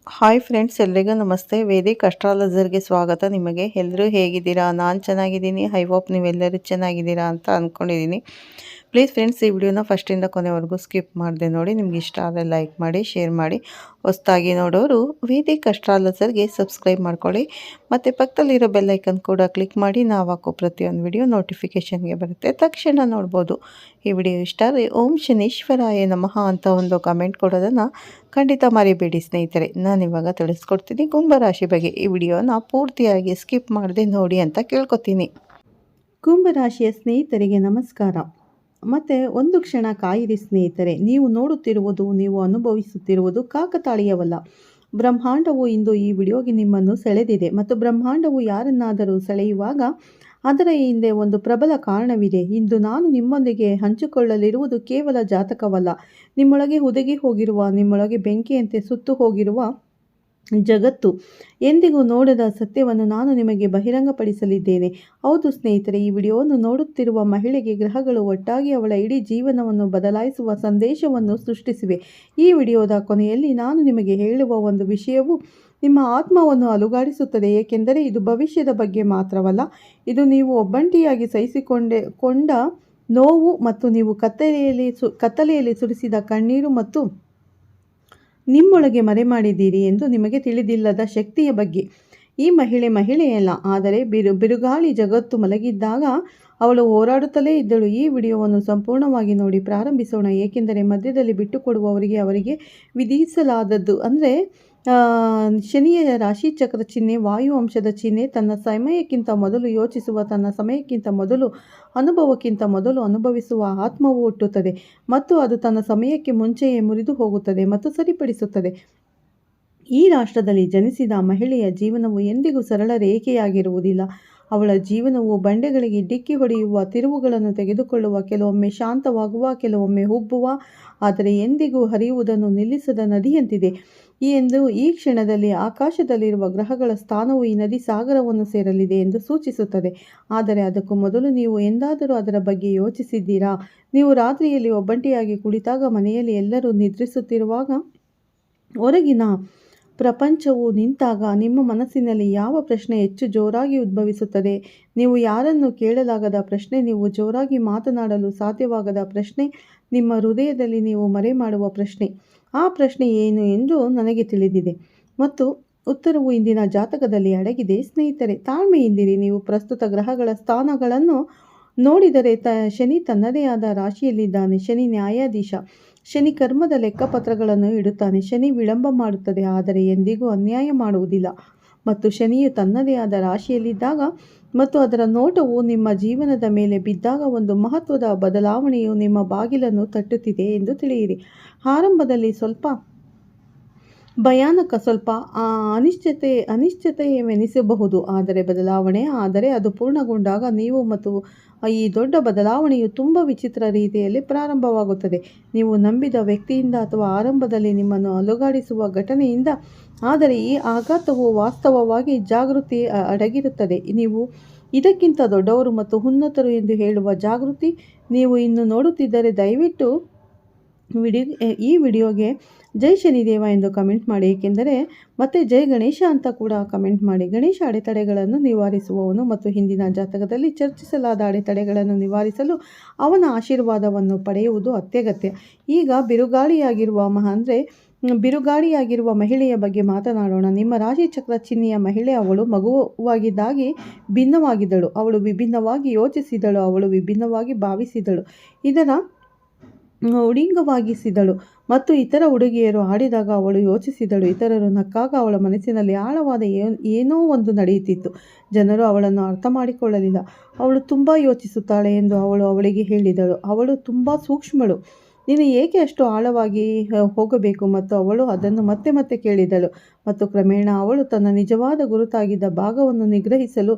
Hi friends, ಎಲ್ರಿಗೂ ನಮಸ್ತೆ. Vedic ಅಸ್ಟ್ರಾಲಜರ್ಗೆ ಸ್ವಾಗತ. ನಿಮಗೆ ಎಲ್ಲರೂ ಹೇಗಿದ್ದೀರಾ? ನಾನು ಚೆನ್ನಾಗಿದ್ದೀನಿ. ಐ ಹೋಪ್ ನೀವೆಲ್ಲರೂ ಚೆನ್ನಾಗಿದ್ದೀರಾ ಅಂತ ಅಂದ್ಕೊಂಡಿದ್ದೀನಿ. ಪ್ಲೀಸ್ ಫ್ರೆಂಡ್ಸ್, ಈ ವಿಡಿಯೋನ ಫಸ್ಟಿಂದ ಕೊನೆವರೆಗೂ ಸ್ಕಿಪ್ ಮಾಡದೆ ನೋಡಿ. ನಿಮ್ಗೆ ಇಷ್ಟ ಆದರೆ ಲೈಕ್ ಮಾಡಿ, ಶೇರ್ ಮಾಡಿ. ಹೊಸದಾಗಿ ನೋಡೋರು ವೇದಿಕ್ ಅಸ್ಟ್ರಾಲಜರ್ಗೆ ಸಬ್ಸ್ಕ್ರೈಬ್ ಮಾಡ್ಕೊಳ್ಳಿ. ಮತ್ತು ಪಕ್ಕದಲ್ಲಿರೋ ಬೆಲ್ಲೈಕನ್ ಕೂಡ ಕ್ಲಿಕ್ ಮಾಡಿ. ನಾವು ಹಾಕೋ ಪ್ರತಿಯೊಂದು ವಿಡಿಯೋ ನೋಟಿಫಿಕೇಷನ್ಗೆ ಬರುತ್ತೆ, ತಕ್ಷಣ ನೋಡ್ಬೋದು. ಈ ವಿಡಿಯೋ ಇಷ್ಟ ಆದರೆ ಓಂ ಶನೀಶ್ವರಾಯ ನಮಃ ಅಂತ ಒಂದು ಕಮೆಂಟ್ ಕೊಡೋದನ್ನು ಖಂಡಿತ ಮರಿಬೇಡಿ ಸ್ನೇಹಿತರೆ. ನಾನಿವಾಗ ತಿಳಿಸ್ಕೊಡ್ತೀನಿ ಕುಂಭರಾಶಿ ಬಗ್ಗೆ. ಈ ವಿಡಿಯೋನ ಪೂರ್ತಿಯಾಗಿ ಸ್ಕಿಪ್ ಮಾಡದೆ ನೋಡಿ ಅಂತ ಕೇಳ್ಕೊತೀನಿ. ಕುಂಭರಾಶಿಯ ಸ್ನೇಹಿತರಿಗೆ ನಮಸ್ಕಾರ. ಮತ್ತು ಒಂದು ಕ್ಷಣ ಕಾಯಿರಿ ಸ್ನೇಹಿತರೆ. ನೀವು ನೋಡುತ್ತಿರುವುದು, ನೀವು ಅನುಭವಿಸುತ್ತಿರುವುದು ಕಾಕತಾಳೀಯವಲ್ಲ. ಬ್ರಹ್ಮಾಂಡವು ಇಂದು ಈ ವಿಡಿಯೋಗೆ ನಿಮ್ಮನ್ನು ಸೆಳೆದಿದೆ. ಮತ್ತು ಬ್ರಹ್ಮಾಂಡವು ಯಾರನ್ನಾದರೂ ಸೆಳೆಯುವಾಗ ಅದರ ಹಿಂದೆ ಒಂದು ಪ್ರಬಲ ಕಾರಣವಿದೆ. ಇಂದು ನಾನು ನಿಮ್ಮೊಂದಿಗೆ ಹಂಚಿಕೊಳ್ಳಲಿರುವುದು ಕೇವಲ ಜಾತಕವಲ್ಲ. ನಿಮ್ಮೊಳಗೆ ಹುದುಗಿ ಹೋಗಿರುವ, ನಿಮ್ಮೊಳಗೆ ಬೆಂಕಿಯಂತೆ ಸುತ್ತು ಹೋಗಿರುವ ಜಗತ್ತು ಎಂದಿಗೂ ನೋಡದ ಸತ್ಯವನ್ನು ನಾನು ನಿಮಗೆ ಬಹಿರಂಗಪಡಿಸಲಿದ್ದೇನೆ. ಹೌದು ಸ್ನೇಹಿತರೆ, ಈ ವಿಡಿಯೋವನ್ನು ನೋಡುತ್ತಿರುವ ಮಹಿಳೆಗೆ ಗ್ರಹಗಳು ಒಟ್ಟಾಗಿ ಅವಳ ಇಡೀ ಜೀವನವನ್ನು ಬದಲಾಯಿಸುವ ಸಂದೇಶವನ್ನು ಸೃಷ್ಟಿಸಿವೆ. ಈ ವಿಡಿಯೋದ ಕೊನೆಯಲ್ಲಿ ನಾನು ನಿಮಗೆ ಹೇಳುವ ಒಂದು ವಿಷಯವು ನಿಮ್ಮ ಆತ್ಮವನ್ನು ಅಲುಗಾಡಿಸುತ್ತದೆ. ಏಕೆಂದರೆ ಇದು ಭವಿಷ್ಯದ ಬಗ್ಗೆ ಮಾತ್ರವಲ್ಲ, ಇದು ನೀವು ಒಬ್ಬಂಟಿಯಾಗಿ ಕೊಂಡ ನೋವು ಮತ್ತು ನೀವು ಕತ್ತಲೆಯಲ್ಲಿ ಸುರಿಸಿದ ಕಣ್ಣೀರು ಮತ್ತು ನಿಮ್ಮೊಳಗೆ ಮರೆಮಾಡಿದ್ದೀರಿ ಎಂದು ನಿಮಗೆ ತಿಳಿದಿಲ್ಲದ ಶಕ್ತಿಯ ಬಗ್ಗೆ. ಈ ಮಹಿಳೆಯಲ್ಲ, ಆದರೆ ಬಿರುಗಾಳಿ ಜಗತ್ತು ಮಲಗಿದ್ದಾಗ ಅವಳು ಹೋರಾಡುತ್ತಲೇ ಇದ್ದಳು. ಈ ವಿಡಿಯೋವನ್ನು ಸಂಪೂರ್ಣವಾಗಿ ನೋಡಿ ಪ್ರಾರಂಭಿಸೋಣ. ಏಕೆಂದರೆ ಮಧ್ಯದಲ್ಲಿ ಬಿಟ್ಟುಕೊಡುವವರಿಗೆ ಅವರಿಗೆ ವಿಧಿಸಲಾದದ್ದು ಅಂದರೆ ಶನಿಯ ರಾಶಿಚಕ್ರ ಚಿಹ್ನೆ, ವಾಯು ಅಂಶದ ಚಿಹ್ನೆ, ತನ್ನ ಸಮಯಕ್ಕಿಂತ ಮೊದಲು ಯೋಚಿಸುವ, ತನ್ನ ಸಮಯಕ್ಕಿಂತ ಮೊದಲು ಅನುಭವಕ್ಕಿಂತ ಮೊದಲು ಅನುಭವಿಸುವ ಆತ್ಮವು ಹುಟ್ಟುತ್ತದೆ ಮತ್ತು ಅದು ತನ್ನ ಸಮಯಕ್ಕೆ ಮುಂಚೆಯೇ ಮುರಿದು ಹೋಗುತ್ತದೆ ಮತ್ತು ಸರಿಪಡಿಸುತ್ತದೆ. ಈ ರಾಷ್ಟ್ರದಲ್ಲಿ ಜನಿಸಿದ ಮಹಿಳೆಯ ಜೀವನವು ಎಂದಿಗೂ ಸರಳ ರೇಖೆಯಾಗಿರುವುದಿಲ್ಲ. ಅವಳ ಜೀವನವು ಬಂಡೆಗಳಿಗೆ ಡಿಕ್ಕಿ ಹೊಡೆಯುವ, ತಿರುವುಗಳನ್ನು ತೆಗೆದುಕೊಳ್ಳುವ, ಕೆಲವೊಮ್ಮೆ ಶಾಂತವಾಗುವ, ಕೆಲವೊಮ್ಮೆ ಉಬ್ಬುವ, ಆದರೆ ಎಂದಿಗೂ ಹರಿಯುವುದನ್ನು ನಿಲ್ಲಿಸದ ನದಿಯಂತಿದೆ. ಎಂದು ಈ ಕ್ಷಣದಲ್ಲಿ ಆಕಾಶದಲ್ಲಿರುವ ಗ್ರಹಗಳ ಸ್ಥಾನವು ಈ ನದಿ ಸಾಗರವನ್ನು ಸೇರಲಿದೆ ಎಂದು ಸೂಚಿಸುತ್ತದೆ. ಆದರೆ ಅದಕ್ಕೂ ಮೊದಲು ನೀವು ಎಂದಾದರೂ ಅದರ ಬಗ್ಗೆ ಯೋಚಿಸಿದ್ದೀರಾ? ನೀವು ರಾತ್ರಿಯಲ್ಲಿ ಒಬ್ಬಂಟಿಯಾಗಿ ಕುಳಿತಾಗ, ಮನೆಯಲ್ಲಿ ಎಲ್ಲರೂ ನಿದ್ರಿಸುತ್ತಿರುವಾಗ, ಹೊರಗಿನ ಪ್ರಪಂಚವು ನಿಂತಾಗ ನಿಮ್ಮ ಮನಸ್ಸಿನಲ್ಲಿ ಯಾವ ಪ್ರಶ್ನೆ ಹೆಚ್ಚು ಜೋರಾಗಿ ಉದ್ಭವಿಸುತ್ತದೆ? ನೀವು ಯಾರನ್ನು ಕೇಳಲಾಗದ ಪ್ರಶ್ನೆ, ನೀವು ಜೋರಾಗಿ ಮಾತನಾಡಲು ಸಾಧ್ಯವಾಗದ ಪ್ರಶ್ನೆ, ನಿಮ್ಮ ಹೃದಯದಲ್ಲಿ ನೀವು ಮರೆಮಾಡುವ ಪ್ರಶ್ನೆ. ಆ ಪ್ರಶ್ನೆ ಏನು ಎಂದು ನನಗೆ ತಿಳಿದಿದೆ ಮತ್ತು ಉತ್ತರವು ಇಂದಿನ ಜಾತಕದಲ್ಲಿ ಅಡಗಿದೆ. ಸ್ನೇಹಿತರೆ, ತಾಳ್ಮೆಯಿಂದಿರಿ. ನೀವು ಪ್ರಸ್ತುತ ಗ್ರಹಗಳ ಸ್ಥಾನಗಳನ್ನು ನೋಡಿದರೆ ಶನಿ ತನ್ನದೇ ಆದ ರಾಶಿಯಲ್ಲಿದ್ದಾನೆ. ಶನಿ ನ್ಯಾಯಾಧೀಶ. ಶನಿ ಕರ್ಮದ ಲೆಕ್ಕಪತ್ರಗಳನ್ನು ಇಡುತ್ತಾನೆ. ಶನಿ ವಿಳಂಬ ಮಾಡುತ್ತದೆ, ಆದರೆ ಎಂದಿಗೂ ಅನ್ಯಾಯ ಮಾಡುವುದಿಲ್ಲ. ಮತ್ತು ಶನಿಯು ತನ್ನದೇ ಆದ ರಾಶಿಯಲ್ಲಿದ್ದಾಗ ಮತ್ತು ಅದರ ನೋಟವು ನಿಮ್ಮ ಜೀವನದ ಮೇಲೆ ಬಿದ್ದಾಗ ಒಂದು ಮಹತ್ವದ ಬದಲಾವಣೆಯು ನಿಮ್ಮ ಬಾಗಿಲನ್ನು ತಟ್ಟುತ್ತಿದೆ ಎಂದು ತಿಳಿಯಿರಿ. ಆರಂಭದಲ್ಲಿ ಸ್ವಲ್ಪ ಭಯಾನಕ, ಸ್ವಲ್ಪ ಅನಿಶ್ಚಿತವೆನಿಸಬಹುದು, ಆದರೆ ಅದು ಪೂರ್ಣಗೊಂಡಾಗ ನೀವು ಮತ್ತು ಈ ದೊಡ್ಡ ಬದಲಾವಣೆಯು ತುಂಬ ವಿಚಿತ್ರ ರೀತಿಯಲ್ಲಿ ಪ್ರಾರಂಭವಾಗುತ್ತದೆ. ನೀವು ನಂಬಿದ ವ್ಯಕ್ತಿಯಿಂದ ಅಥವಾ ಆರಂಭದಲ್ಲಿ ನಿಮ್ಮನ್ನು ಅಲುಗಾಡಿಸುವ ಘಟನೆಯಿಂದ. ಆದರೆ ಈ ಆಘಾತವು ವಾಸ್ತವವಾಗಿ ಜಾಗೃತಿ ಅಡಗಿರುತ್ತದೆ. ನೀವು ಇದಕ್ಕಿಂತ ದೊಡ್ಡವರು ಮತ್ತು ಉನ್ನತರು ಎಂದು ಹೇಳುವ ಜಾಗೃತಿ. ನೀವು ಇನ್ನು ನೋಡುತ್ತಿದ್ದರೆ ದಯವಿಟ್ಟು ಈ ವಿಡಿಯೋಗೆ ಜೈ ಶನಿದೇವ ಎಂದು ಕಮೆಂಟ್ ಮಾಡಿ. ಏಕೆಂದರೆ ಮತ್ತೆ ಜೈ ಗಣೇಶ ಅಂತ ಕೂಡ ಕಮೆಂಟ್ ಮಾಡಿ. ಗಣೇಶ ಅಡೆತಡೆಗಳನ್ನು ನಿವಾರಿಸುವವನು ಮತ್ತು ಹಿಂದಿನ ಜಾತಕದಲ್ಲಿ ಚರ್ಚಿಸಲಾದ ಅಡೆತಡೆಗಳನ್ನು ನಿವಾರಿಸಲು ಅವನ ಆಶೀರ್ವಾದವನ್ನು ಪಡೆಯುವುದು ಅತ್ಯಗತ್ಯ. ಈಗ ಬಿರುಗಾಳಿಯಾಗಿರುವ ಮಹಿಳೆಯ ಬಗ್ಗೆ ಮಾತನಾಡೋಣ. ನಿಮ್ಮ ರಾಶಿ ಚಕ್ರ ಚಿಹ್ನೆಯ ಮಹಿಳೆ. ಅವಳು ಮಗುವಾಗಿದ್ದಾಗಿ ಭಿನ್ನವಾಗಿದ್ದಳು. ಅವಳು ವಿಭಿನ್ನವಾಗಿ ಯೋಚಿಸಿದಳು. ಅವಳು ವಿಭಿನ್ನವಾಗಿ ಭಾವಿಸಿದಳು. ಇದರ ಉಡಿಂಗವಾಗಿಸಿದಳು ಮತ್ತು ಇತರ ಹುಡುಗಿಯರು ಆಡಿದಾಗ ಅವಳು ಯೋಚಿಸಿದಳು. ಇತರರು ನಕ್ಕಾಗ ಅವಳ ಮನಸ್ಸಿನಲ್ಲಿ ಆಳವಾದ ಏನೋ ಒಂದು ನಡೆಯುತ್ತಿತ್ತು. ಜನರು ಅವಳನ್ನು ಅರ್ಥ ಮಾಡಿಕೊಳ್ಳಲಿಲ್ಲ. ಅವಳು ತುಂಬ ಯೋಚಿಸುತ್ತಾಳೆ ಎಂದು ಅವಳಿಗೆ ಹೇಳಿದಳು. ಅವಳು ತುಂಬ ಸೂಕ್ಷ್ಮಳು. ನೀನು ಏಕೆ ಅಷ್ಟು ಆಳವಾಗಿ ಹೋಗಬೇಕು? ಮತ್ತು ಅವಳು ಅದನ್ನು ಮತ್ತೆ ಮತ್ತೆ ಕೇಳಿದಳು. ಮತ್ತು ಕ್ರಮೇಣ ಅವಳು ತನ್ನ ನಿಜವಾದ ಗುರುತಾಗಿದ್ದ ಭಾಗವನ್ನು ನಿಗ್ರಹಿಸಲು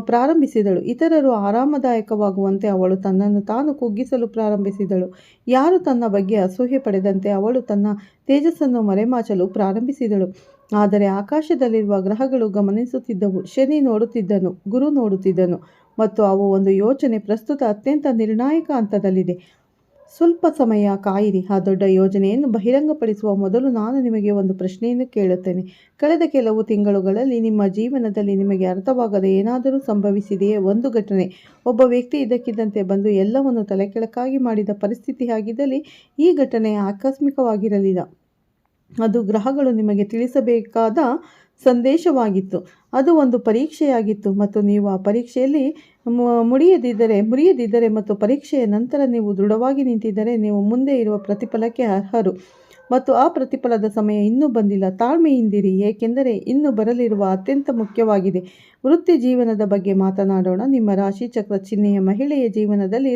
ಪ್ರಾರಂಭಿಸಿದಳು. ಇತರರು ಆರಾಮದಾಯಕವಾಗುವಂತೆ ಅವಳು ತನ್ನನ್ನು ತಾನು ಕುಗ್ಗಿಸಲು ಪ್ರಾರಂಭಿಸಿದಳು. ಯಾರು ತನ್ನ ಬಗ್ಗೆ ಅಸೂಯೆ ಪಡೆದಂತೆ ಅವಳು ತನ್ನ ತೇಜಸ್ಸನ್ನು ಮರೆಮಾಚಲು ಪ್ರಾರಂಭಿಸಿದಳು. ಆದರೆ ಆಕಾಶದಲ್ಲಿರುವ ಗ್ರಹಗಳು ಗಮನಿಸುತ್ತಿದ್ದವು. ಶನಿ ನೋಡುತ್ತಿದ್ದನು, ಗುರು ನೋಡುತ್ತಿದ್ದನು ಮತ್ತು ಅವು ಒಂದು ಯೋಚನೆ ಪ್ರಸ್ತುತ ಅತ್ಯಂತ ನಿರ್ಣಾಯಕ ಹಂತದಲ್ಲಿದೆ. ಸ್ವಲ್ಪ ಸಮಯ ಕಾಯಿರಿ. ಆ ದೊಡ್ಡ ಯೋಜನೆಯನ್ನು ಬಹಿರಂಗಪಡಿಸುವ ಮೊದಲು ನಾನು ನಿಮಗೆ ಒಂದು ಪ್ರಶ್ನೆಯನ್ನು ಕೇಳುತ್ತೇನೆ. ಕಳೆದ ಕೆಲವು ತಿಂಗಳುಗಳಲ್ಲಿ ನಿಮ್ಮ ಜೀವನದಲ್ಲಿ ನಿಮಗೆ ಅರ್ಥವಾಗದೆ ಏನಾದರೂ ಸಂಭವಿಸಿದೆಯೇ? ಒಂದು ಘಟನೆ, ಒಬ್ಬ ವ್ಯಕ್ತಿ ಇದ್ದಕ್ಕಿದ್ದಂತೆ ಬಂದು ಎಲ್ಲವನ್ನು ತಲೆಕೆಳಕಾಗಿ ಮಾಡಿದ ಪರಿಸ್ಥಿತಿ ಆಗಿದ್ದಲ್ಲಿ ಈ ಘಟನೆ ಆಕಸ್ಮಿಕವಾಗಿರಲಿಲ್ಲ. ಅದು ಗ್ರಹಗಳು ನಿಮಗೆ ತಿಳಿಸಬೇಕಾದ ಸಂದೇಶವಾಗಿತ್ತು. ಅದು ಒಂದು ಪರೀಕ್ಷೆಯಾಗಿತ್ತು ಮತ್ತು ನೀವು ಆ ಪರೀಕ್ಷೆಯಲ್ಲಿ ಮುರಿಯದಿದ್ದರೆ ಮತ್ತು ಪರೀಕ್ಷೆಯ ನಂತರ ನೀವು ದೃಢವಾಗಿ ನಿಂತಿದ್ದರೆ ನೀವು ಮುಂದೆ ಇರುವ ಪ್ರತಿಫಲಕ್ಕೆ ಅರ್ಹರು ಮತ್ತು ಆ ಪ್ರತಿಫಲದ ಸಮಯ ಇನ್ನೂ ಬಂದಿಲ್ಲ. ತಾಳ್ಮೆಯಿಂದಿರಿ, ಏಕೆಂದರೆ ಇನ್ನು ಬರಲಿರುವ ಅತ್ಯಂತ ಮುಖ್ಯವಾಗಿದೆ. ವೃತ್ತಿ ಜೀವನದ ಬಗ್ಗೆ ಮಾತನಾಡೋಣ. ನಿಮ್ಮ ರಾಶಿ ಚಕ್ರ ಚಿಹ್ನೆಯ ಮಹಿಳೆಯ ಜೀವನದಲ್ಲಿ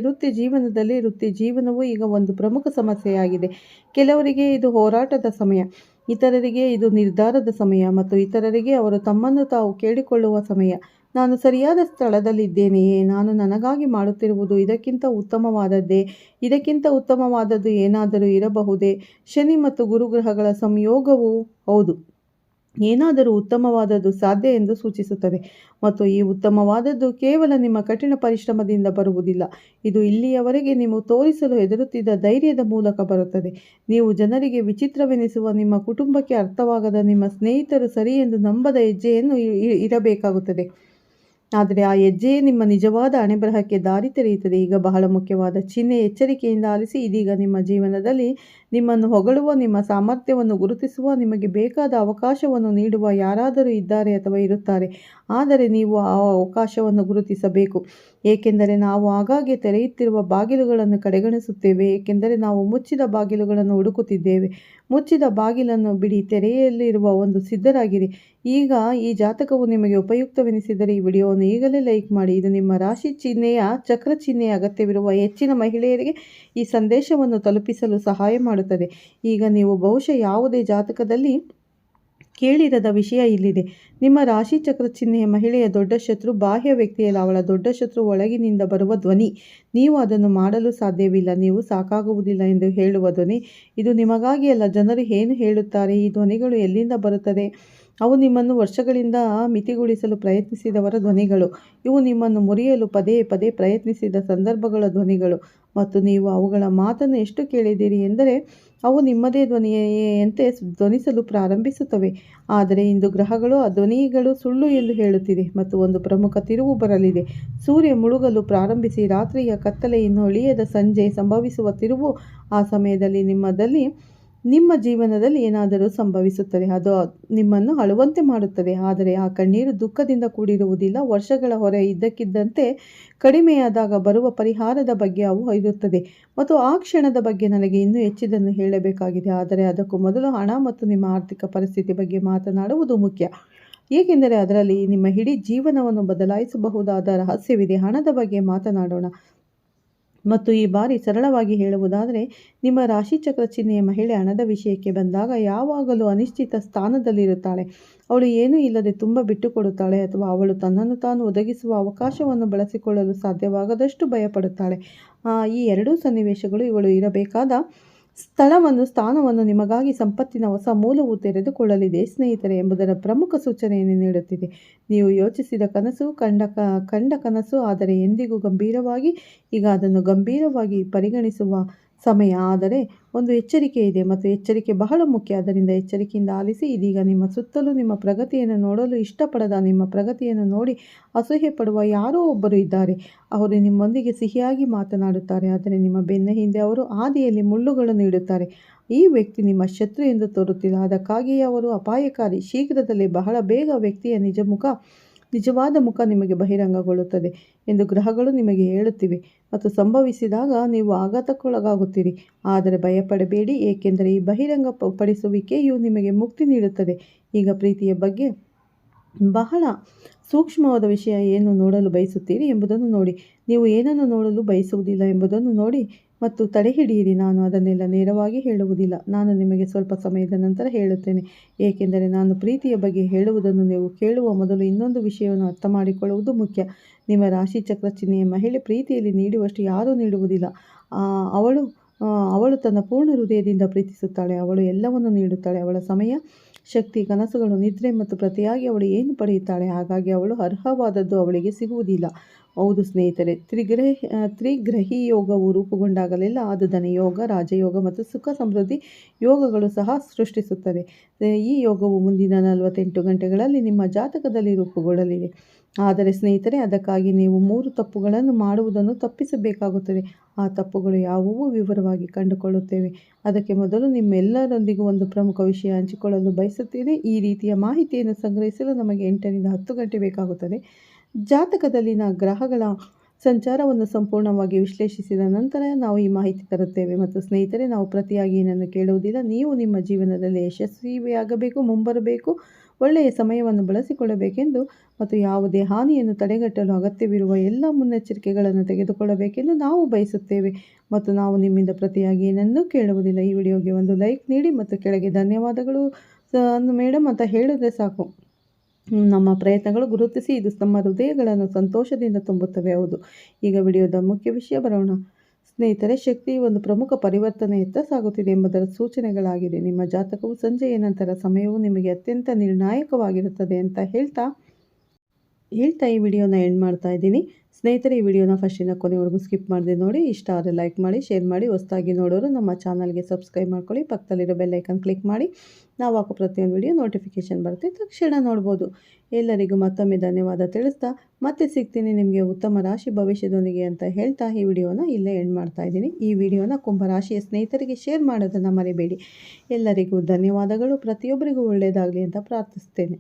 ವೃತ್ತಿ ಜೀವನವು ಈಗ ಒಂದು ಪ್ರಮುಖ ಸಮಸ್ಯೆಯಾಗಿದೆ. ಕೆಲವರಿಗೆ ಇದು ಹೋರಾಟದ ಸಮಯ, ಇತರರಿಗೆ ಇದು ನಿರ್ಧಾರದ ಸಮಯ ಮತ್ತು ಇತರರಿಗೆ ಅವರು ತಮ್ಮನ್ನು ತಾವು ಕೇಳಿಕೊಳ್ಳುವ ಸಮಯ. ನಾನು ಸರಿಯಾದ ಸ್ಥಳದಲ್ಲಿದ್ದೇನೆಯೇ? ನಾನು ನನಗಾಗಿ ಮಾಡುತ್ತಿರುವುದು ಇದಕ್ಕಿಂತ ಉತ್ತಮವಾದದ್ದೇ? ಇದಕ್ಕಿಂತ ಉತ್ತಮವಾದದ್ದು ಏನಾದರೂ ಇರಬಹುದೇ? ಶನಿ ಮತ್ತು ಗುರುಗ್ರಹಗಳ ಸಂಯೋಗವು ಹೌದು, ಏನಾದರೂ ಉತ್ತಮವಾದದ್ದು ಸಾಧ್ಯ ಎಂದು ಸೂಚಿಸುತ್ತದೆ ಮತ್ತು ಈ ಉತ್ತಮವಾದದ್ದು ಕೇವಲ ನಿಮ್ಮ ಕಠಿಣ ಪರಿಶ್ರಮದಿಂದ ಬರುವುದಿಲ್ಲ. ಇದು ಇಲ್ಲಿಯವರೆಗೆ ನೀವು ತೋರಿಸಲು ಹೆದರುತ್ತಿದ್ದ ಧೈರ್ಯದ ಮೂಲಕ ಬರುತ್ತದೆ. ನೀವು ಜನರಿಗೆ ವಿಚಿತ್ರವೆನಿಸುವ, ನಿಮ್ಮ ಕುಟುಂಬಕ್ಕೆ ಅರ್ಥವಾಗದ, ನಿಮ್ಮ ಸ್ನೇಹಿತರು ಸರಿ ಎಂದು ನಂಬದ ಹೆಜ್ಜೆಯನ್ನು ಇರಬೇಕಾಗುತ್ತದೆ. ಆದರೆ ಆ ಹೆಜ್ಜೆಯೇ ನಿಮ್ಮ ನಿಜವಾದ ಹಣೆಬರಹಕ್ಕೆ ದಾರಿ ತೆರೆಯುತ್ತದೆ. ಈಗ ಬಹಳ ಮುಖ್ಯವಾದ ಚಿಹ್ನೆ, ಎಚ್ಚರಿಕೆಯಿಂದ ಆಲಿಸಿ. ಇದೀಗ ನಿಮ್ಮ ಜೀವನದಲ್ಲಿ ನಿಮ್ಮನ್ನು ಹೊಗಳುವ, ನಿಮ್ಮ ಸಾಮರ್ಥ್ಯವನ್ನು ಗುರುತಿಸುವ, ನಿಮಗೆ ಬೇಕಾದ ಅವಕಾಶವನ್ನು ನೀಡುವ ಯಾರಾದರೂ ಇದ್ದಾರೆ ಅಥವಾ ಇರುತ್ತಾರೆ. ಆದರೆ ನೀವು ಆ ಅವಕಾಶವನ್ನು ಗುರುತಿಸಬೇಕು, ಏಕೆಂದರೆ ನಾವು ಆಗಾಗ್ಗೆ ತೆರೆಯುತ್ತಿರುವ ಬಾಗಿಲುಗಳನ್ನು ಕಡೆಗಣಿಸುತ್ತೇವೆ, ಏಕೆಂದರೆ ನಾವು ಮುಚ್ಚಿದ ಬಾಗಿಲುಗಳನ್ನು ಹುಡುಕುತ್ತಿದ್ದೇವೆ. ಮುಚ್ಚಿದ ಬಾಗಿಲನ್ನು ಬಿಡಿ, ತೆರೆಯಲ್ಲಿರುವ ಒಂದು ಸಿದ್ಧರಾಗಿರಿ. ಈಗ ಈ ಜಾತಕವು ನಿಮಗೆ ಉಪಯುಕ್ತವೆನಿಸಿದರೆ ಈ ವಿಡಿಯೋವನ್ನು ಈಗಲೇ ಲೈಕ್ ಮಾಡಿ. ಇದು ನಿಮ್ಮ ರಾಶಿ ಚಿಹ್ನೆಯ ಚಕ್ರ ಚಿಹ್ನೆಯ ಅಗತ್ಯವಿರುವ ಹೆಚ್ಚಿನ ಮಹಿಳೆಯರಿಗೆ ಈ ಸಂದೇಶವನ್ನು ತಲುಪಿಸಲು ಸಹಾಯ ಮಾಡುತ್ತದೆ. ಈಗ ನೀವು ಬಹುಶಃ ಯಾವುದೇ ಜಾತಕದಲ್ಲಿ ಕೇಳಿರದ ವಿಷಯ ಇಲ್ಲಿದೆ. ನಿಮ್ಮ ರಾಶಿ ಚಕ್ರ ಚಿಹ್ನೆಯ ಮಹಿಳೆಯ ದೊಡ್ಡ ಶತ್ರು ಬಾಹ್ಯ ವ್ಯಕ್ತಿಯಲ್ಲ, ಅವಳ ದೊಡ್ಡ ಶತ್ರು ಒಳಗಿನಿಂದ ಬರುವ ಧ್ವನಿ. ನೀವು ಅದನ್ನು ಮಾಡಲು ಸಾಧ್ಯವಿಲ್ಲ, ನೀವು ಸಾಕಾಗುವುದಿಲ್ಲ ಎಂದು ಹೇಳುವ ಧ್ವನಿ. ಇದು ನಿಮಗಾಗಿ ಅಲ್ಲ. ಜನರು ಏನು ಹೇಳುತ್ತಾರೆ? ಈ ಧ್ವನಿಗಳು ಎಲ್ಲಿಂದ ಬರುತ್ತದೆ? ಅವು ನಿಮ್ಮನ್ನು ವರ್ಷಗಳಿಂದ ಮಿತಿಗೊಳಿಸಲು ಪ್ರಯತ್ನಿಸಿದವರ ಧ್ವನಿಗಳು. ಇವು ನಿಮ್ಮನ್ನು ಮುರಿಯಲು ಪದೇ ಪದೇ ಪ್ರಯತ್ನಿಸಿದ ಸಂದರ್ಭಗಳ ಧ್ವನಿಗಳು ಮತ್ತು ನೀವು ಅವುಗಳ ಮಾತನ್ನು ಎಷ್ಟು ಕೇಳಿದ್ದೀರಿ ಎಂದರೆ ಅವು ನಿಮ್ಮದೇ ಧ್ವನಿಯಂತೆ ಧ್ವನಿಸಲು ಪ್ರಾರಂಭಿಸುತ್ತವೆ. ಆದರೆ ಇಂದು ಗ್ರಹಗಳು ಆ ಧ್ವನಿಗಳು ಸುಳ್ಳು ಎಂದು ಹೇಳುತ್ತಿದೆ ಮತ್ತು ಒಂದು ಪ್ರಮುಖ ತಿರುವು ಬರಲಿದೆ. ಸೂರ್ಯ ಮುಳುಗಲು ಪ್ರಾರಂಭಿಸಿ ರಾತ್ರಿಯ ಕತ್ತಲೆ ಇನ್ನು ಅಳಿಯದ ಸಂಜೆ ಸಂಭವಿಸುವ ತಿರುವು. ಆ ಸಮಯದಲ್ಲಿ ನಿಮ್ಮ ಜೀವನದಲ್ಲಿ ಏನಾದರೂ ಸಂಭವಿಸುತ್ತದೆ. ಅದು ನಿಮ್ಮನ್ನು ಅಳುವಂತೆ ಮಾಡುತ್ತದೆ. ಆದರೆ ಆ ಕಣ್ಣೀರು ದುಃಖದಿಂದ ಕೂಡಿರುವುದಿಲ್ಲ. ವರ್ಷಗಳ ಹೊರೆ ಇದ್ದಕ್ಕಿದ್ದಂತೆ ಕಡಿಮೆಯಾದಾಗ ಬರುವ ಪರಿಹಾರದ ಬಗ್ಗೆ ಅವು ಇರುತ್ತದೆ ಮತ್ತು ಆ ಕ್ಷಣದ ಬಗ್ಗೆ ನನಗೆ ಇನ್ನೂ ಹೆಚ್ಚಿನದನ್ನು ಹೇಳಬೇಕಾಗಿದೆ. ಆದರೆ ಅದಕ್ಕೂ ಮೊದಲು ಹಣ ಮತ್ತು ನಿಮ್ಮ ಆರ್ಥಿಕ ಪರಿಸ್ಥಿತಿ ಬಗ್ಗೆ ಮಾತನಾಡುವುದು ಮುಖ್ಯ, ಏಕೆಂದರೆ ಅದರಲ್ಲಿ ನಿಮ್ಮ ಇಡೀ ಜೀವನವನ್ನು ಬದಲಾಯಿಸಬಹುದಾದ ರಹಸ್ಯವಿದೆ. ಹಣದ ಬಗ್ಗೆ ಮಾತನಾಡೋಣ ಮತ್ತು ಈ ಬಾರಿ ಸರಳವಾಗಿ ಹೇಳುವುದಾದರೆ, ನಿಮ್ಮ ರಾಶಿಚಕ್ರ ಚಿಹ್ನೆಯ ಮಹಿಳೆ ಹಣದ ವಿಷಯಕ್ಕೆ ಬಂದಾಗ ಯಾವಾಗಲೂ ಅನಿಶ್ಚಿತ ಸ್ಥಾನದಲ್ಲಿರುತ್ತಾಳೆ. ಅವಳು ಏನೂ ಇಲ್ಲದೆ ತುಂಬ ಬಿಟ್ಟುಕೊಡುತ್ತಾಳೆ ಅಥವಾ ಅವಳು ತನ್ನನ್ನು ತಾನು ಒದಗಿಸುವ ಅವಕಾಶವನ್ನು ಬಳಸಿಕೊಳ್ಳಲು ಸಾಧ್ಯವಾಗದಷ್ಟು ಭಯಪಡುತ್ತಾಳೆ. ಈ ಎರಡೂ ಸನ್ನಿವೇಶಗಳು ಇವಳು ಇರಬೇಕಾದ ಸ್ಥಾನವನ್ನು ನಿಮಗಾಗಿ ಸಂಪತ್ತಿನ ಹೊಸ ಮೂಲವು ತೆರೆದುಕೊಳ್ಳಲಿದೆ ಸ್ನೇಹಿತರೆ ಎಂಬುದರ ಪ್ರಮುಖ ಸೂಚನೆಯನ್ನು ನೀಡುತ್ತಿದೆ. ನೀವು ಯೋಚಿಸಿದ ಕನಸು, ಕಂಡ ಕನಸು, ಆದರೆ ಎಂದಿಗೂ ಗಂಭೀರವಾಗಿ, ಈಗ ಅದನ್ನು ಗಂಭೀರವಾಗಿ ಪರಿಗಣಿಸುವ ಸಮಯ. ಆದರೆ ಒಂದು ಎಚ್ಚರಿಕೆ ಇದೆ ಮತ್ತು ಎಚ್ಚರಿಕೆ ಬಹಳ ಮುಖ್ಯ. ಆದ್ದರಿಂದ ಎಚ್ಚರಿಕೆಯಿಂದ ಆಲಿಸಿ. ಇದೀಗ ನಿಮ್ಮ ಸುತ್ತಲೂ ನಿಮ್ಮ ಪ್ರಗತಿಯನ್ನು ನೋಡಲು ಇಷ್ಟಪಡದ, ನಿಮ್ಮ ಪ್ರಗತಿಯನ್ನು ನೋಡಿ ಅಸೂಯೆ ಪಡುವ ಯಾರೋ ಒಬ್ಬರು ಇದ್ದಾರೆ. ಅವರು ನಿಮ್ಮೊಂದಿಗೆ ಸಿಹಿಯಾಗಿ ಮಾತನಾಡುತ್ತಾರೆ, ಆದರೆ ನಿಮ್ಮ ಬೆನ್ನ ಹಿಂದೆ ಅವರು ಹಾದಿಯಲ್ಲಿ ಮುಳ್ಳುಗಳನ್ನು ಇಡುತ್ತಾರೆ. ಈ ವ್ಯಕ್ತಿ ನಿಮ್ಮ ಶತ್ರು ಎಂದು ತೋರುತ್ತಿಲ್ಲ, ಅದಕ್ಕಾಗಿಯೇ ಅವರು ಅಪಾಯಕಾರಿ. ಶೀಘ್ರದಲ್ಲೇ, ಬಹಳ ಬೇಗ ವ್ಯಕ್ತಿಯ ನಿಜವಾದ ಮುಖ ನಿಮಗೆ ಬಹಿರಂಗಗೊಳ್ಳುತ್ತದೆ ಎಂದು ಗ್ರಹಗಳು ನಿಮಗೆ ಹೇಳುತ್ತಿವೆ ಮತ್ತು ಸಂಭವಿಸಿದಾಗ ನೀವು ಆಘಾತಕ್ಕೊಳಗಾಗುತ್ತೀರಿ. ಆದರೆ ಭಯಪಡಬೇಡಿ, ಏಕೆಂದರೆ ಈ ಬಹಿರಂಗಪಡಿಸುವಿಕೆಯು ನಿಮಗೆ ಮುಕ್ತಿ ನೀಡುತ್ತದೆ. ಈಗ ಪ್ರೀತಿಯ ಬಗ್ಗೆ ಬಹಳ ಸೂಕ್ಷ್ಮವಾದ ವಿಷಯ. ಏನು ನೋಡಲು ಬಯಸುತ್ತೀರಿ ಎಂಬುದನ್ನು ನೋಡಿ, ನೀವು ಏನನ್ನು ನೋಡಲು ಬಯಸುವುದಿಲ್ಲ ಎಂಬುದನ್ನು ನೋಡಿ ಮತ್ತು ತಡೆಹಿಡಿಯಿರಿ. ನಾನು ಅದನ್ನೆಲ್ಲ ನೇರವಾಗಿ ಹೇಳುವುದಿಲ್ಲ. ನಾನು ನಿಮಗೆ ಸ್ವಲ್ಪ ಸಮಯದ ನಂತರ ಹೇಳುತ್ತೇನೆ, ಏಕೆಂದರೆ ನಾನು ಪ್ರೀತಿಯ ಬಗ್ಗೆ ಹೇಳುವುದನ್ನು ನೀವು ಕೇಳುವ ಮೊದಲು ಇನ್ನೊಂದು ವಿಷಯವನ್ನು ಅರ್ಥ ಮಾಡಿಕೊಳ್ಳುವುದು ಮುಖ್ಯ. ನಿಮ್ಮ ರಾಶಿ ಚಕ್ರ ಚಿಹ್ನೆಯ ಮಹಿಳೆ ಪ್ರೀತಿಯಲ್ಲಿ ನೀಡುವಷ್ಟು ಯಾರೂ ನೀಡುವುದಿಲ್ಲ. ಅವಳು ತನ್ನ ಪೂರ್ಣ ಹೃದಯದಿಂದ ಪ್ರೀತಿಸುತ್ತಾಳೆ. ಅವಳು ಎಲ್ಲವನ್ನು ನೀಡುತ್ತಾಳೆ. ಅವಳ ಸಮಯ, ಶಕ್ತಿ, ಕನಸುಗಳು, ನಿದ್ರೆ ಮತ್ತು ಪ್ರತಿಯಾಗಿ ಅವಳು ಏನು ಪಡೆಯುತ್ತಾಳೆ. ಹಾಗಾಗಿ ಅವಳು ಅರ್ಹವಾದದ್ದು ಅವಳಿಗೆ ಸಿಗುವುದಿಲ್ಲ. ಹೌದು ಸ್ನೇಹಿತರೆ, ತ್ರಿಗ್ರಹಿ ಯೋಗವು ರೂಪುಗೊಂಡಾಗಲೆಲ್ಲ ಅದು ಧನಯೋಗ, ರಾಜಯೋಗ ಮತ್ತು ಸುಖ ಸಮೃದ್ಧಿ ಯೋಗಗಳು ಸಹ ಸೃಷ್ಟಿಸುತ್ತದೆ. ಈ ಯೋಗವು ಮುಂದಿನ 48 ಗಂಟೆಗಳಲ್ಲಿ ನಿಮ್ಮ ಜಾತಕದಲ್ಲಿ ರೂಪುಗೊಳ್ಳಲಿದೆ. ಆದರೆ ಸ್ನೇಹಿತರೆ, ಅದಕ್ಕಾಗಿ ನೀವು 3 ತಪ್ಪುಗಳನ್ನು ಮಾಡುವುದನ್ನು ತಪ್ಪಿಸಬೇಕಾಗುತ್ತದೆ. ಆ ತಪ್ಪುಗಳು ಯಾವುವು ವಿವರವಾಗಿ ಕಂಡುಕೊಳ್ಳುತ್ತೇವೆ. ಅದಕ್ಕೆ ಮೊದಲು ನಿಮ್ಮೆಲ್ಲರೊಂದಿಗೂ ಒಂದು ಪ್ರಮುಖ ವಿಷಯ ಹಂಚಿಕೊಳ್ಳಲು ಬಯಸುತ್ತೇನೆ. ಈ ರೀತಿಯ ಮಾಹಿತಿಯನ್ನು ಸಂಗ್ರಹಿಸಲು ನಮಗೆ 8 ರಿಂದ 10 ಗಂಟೆ ಬೇಕಾಗುತ್ತದೆ. ಜಾತಕದಲ್ಲಿನ ಗ್ರಹಗಳ ಸಂಚಾರವನ್ನು ಸಂಪೂರ್ಣವಾಗಿ ವಿಶ್ಲೇಷಿಸಿದ ನಂತರ ನಾವು ಈ ಮಾಹಿತಿ ತರುತ್ತೇವೆ. ಮತ್ತು ಸ್ನೇಹಿತರೆ, ನಾವು ಪ್ರತಿಯಾಗಿ ಏನನ್ನು ಕೇಳುವುದಿಲ್ಲ. ನೀವು ನಿಮ್ಮ ಜೀವನದಲ್ಲಿ ಯಶಸ್ವಿಯಾಗಬೇಕು, ಮುಂಬರಬೇಕು, ಒಳ್ಳೆಯ ಸಮಯವನ್ನು ಬಳಸಿಕೊಳ್ಳಬೇಕೆಂದು ಮತ್ತು ಯಾವುದೇ ಹಾನಿಯನ್ನು ತಡೆಗಟ್ಟಲು ಅಗತ್ಯವಿರುವ ಎಲ್ಲ ಮುನ್ನೆಚ್ಚರಿಕೆಗಳನ್ನು ತೆಗೆದುಕೊಳ್ಳಬೇಕೆಂದು ನಾವು ಬಯಸುತ್ತೇವೆ. ಮತ್ತು ನಾವು ನಿಮ್ಮಿಂದ ಪ್ರತಿಯಾಗಿ ಏನನ್ನೂ ಕೇಳುವುದಿಲ್ಲ. ಈ ವಿಡಿಯೋಗೆ ಒಂದು ಲೈಕ್ ನೀಡಿ ಮತ್ತು ಕೆಳಗೆ ಧನ್ಯವಾದಗಳು ಮೇಡಮ್ ಅಂತ ಹೇಳಿದ್ರೆ ಸಾಕು. ನಮ್ಮ ಪ್ರಯತ್ನಗಳು ಗುರುತಿಸಿ ಇದು ನಮ್ಮ ಹೃದಯಗಳನ್ನು ಸಂತೋಷದಿಂದ ತುಂಬುತ್ತವೆ. ಹೌದು, ಈಗ ವಿಡಿಯೋದ ಮುಖ್ಯ ವಿಷಯ ಬರೋಣ. ಸ್ನೇಹಿತರೆ, ಶಕ್ತಿಯು ಒಂದು ಪ್ರಮುಖ ಪರಿವರ್ತನೆಯತ್ತ ಸಾಗುತ್ತಿದೆ ಎಂಬುದರ ಸೂಚನೆಗಳಾಗಿದೆ. ನಿಮ್ಮ ಜಾತಕವು ಸಂಜೆಯ ನಂತರ ಸಮಯವು ನಿಮಗೆ ಅತ್ಯಂತ ನಿರ್ಣಾಯಕವಾಗಿರುತ್ತದೆ ಅಂತ ಹೇಳ್ತಾ ಈ ವಿಡಿಯೋನ ಎಂಡ್ ಮಾಡ್ತಾ ಇದ್ದೀನಿ. ಸ್ನೇಹಿತರೆ, ಈ ವಿಡಿಯೋನ ಫಸ್ಟಿಂದ ಕೊನೆವರೆಗೂ ಸ್ಕಿಪ್ ಮಾಡದೆ ನೋಡಿ. ಇಷ್ಟ ಆದರೆ ಲೈಕ್ ಮಾಡಿ, ಶೇರ್ ಮಾಡಿ. ಹೊಸದಾಗಿ ನೋಡೋರು ನಮ್ಮ ಚಾನಲ್ಗೆ ಸಬ್ಸ್ಕ್ರೈಬ್ ಮಾಡ್ಕೊಳ್ಳಿ. ಪಕ್ಕದಲ್ಲಿರೋ ಬೆಲ್ ಐಕನ್ ಕ್ಲಿಕ್ ಮಾಡಿ. ನಾವು ಹಾಕೋ ಪ್ರತಿಯೊಂದು ವಿಡಿಯೋ ನೋಟಿಫಿಕೇಷನ್ ಬರುತ್ತೆ, ತಕ್ಷಣ ನೋಡ್ಬೋದು. ಎಲ್ಲರಿಗೂ ಮತ್ತೊಮ್ಮೆ ಧನ್ಯವಾದ ತಿಳಿಸ್ತಾ ಮತ್ತೆ ಸಿಗ್ತೀನಿ ನಿಮಗೆ ಉತ್ತಮ ರಾಶಿ ಭವಿಷ್ಯದೊಂದಿಗೆ ಅಂತ ಹೇಳ್ತಾ ಈ ವಿಡಿಯೋನ ಇಲ್ಲೇ ಎಂಡ್ ಮಾಡ್ತಾ ಇದ್ದೀನಿ. ಈ ವಿಡಿಯೋನ ಕುಂಭರಾಶಿಯ ಸ್ನೇಹಿತರಿಗೆ ಶೇರ್ ಮಾಡೋದನ್ನು ಮರಿಬೇಡಿ. ಎಲ್ಲರಿಗೂ ಧನ್ಯವಾದಗಳು. ಪ್ರತಿಯೊಬ್ಬರಿಗೂ ಒಳ್ಳೆಯದಾಗಲಿ ಅಂತ ಪ್ರಾರ್ಥಿಸ್ತೇನೆ.